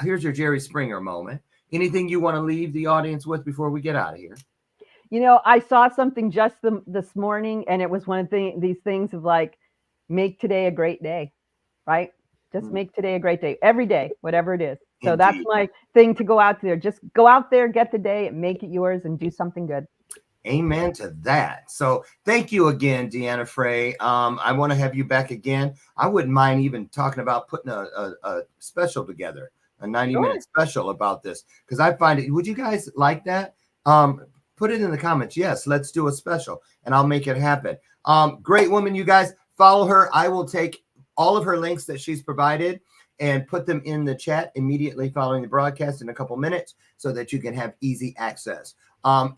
here's your Jerry Springer moment. Anything you want to leave the audience with before we get out of here? You know, I saw something just this morning, and it was one of these things of like, make today a great day, right? Just make today a great day, every day, whatever it is. So Indeed. That's my thing, to go out there. Just go out there, get the day, and make it yours, and do something good. Amen to that. So thank you again, DEANNA Frey. I want to have you back again. I wouldn't mind even talking about putting a special together, a 90-minute special about this, because I find it. Would you guys like that? Put it in the comments. Yes, let's do a special, and I'll make it happen. Great woman, you guys. Follow her. I will take all of her links that she's provided and put them in the chat immediately following the broadcast in a couple minutes so that you can have easy access.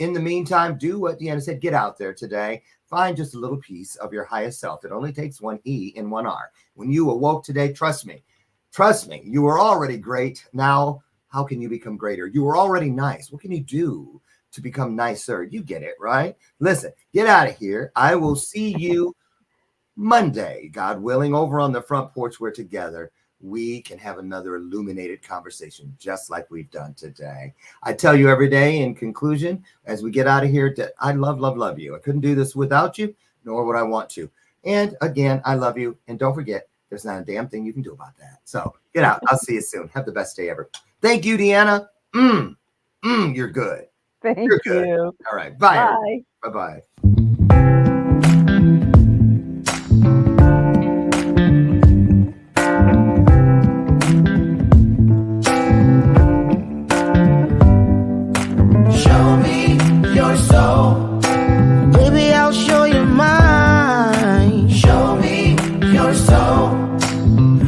In the meantime, do what DEANNA said. Get out there today. Find just a little piece of your highest self. It only takes one E and one R. When you awoke today, trust me, you were already great. Now, how can you become greater? You were already nice. What can you do to become nicer? You get it, right? Listen, get out of here. I will see you Monday, God willing, over on the front porch. We're together. We can have another illuminated conversation just like we've done today. I tell you every day in conclusion, as we get out of here, that I love you. I couldn't do this without you, nor would I want to. And again, I love you. And don't forget, there's not a damn thing you can do about that. So get out. I'll see you soon. Have the best day ever. Thank you, DEANNA. You're good. Thank You're good. you. All right. Bye. Bye. Bye-bye. Show me your soul. Baby, I'll show you mine. Show me your soul.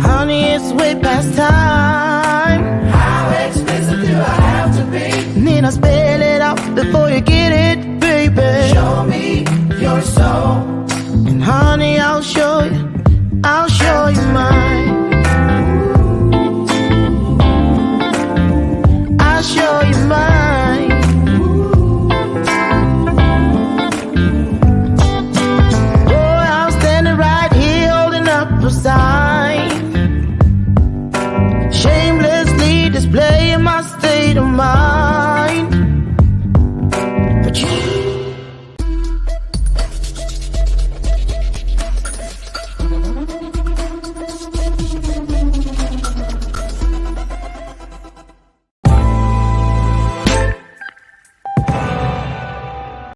Honey, it's way past time. How expensive do I have to be? Need I spell it out before you get it, baby? Show me your soul. And honey, I'll show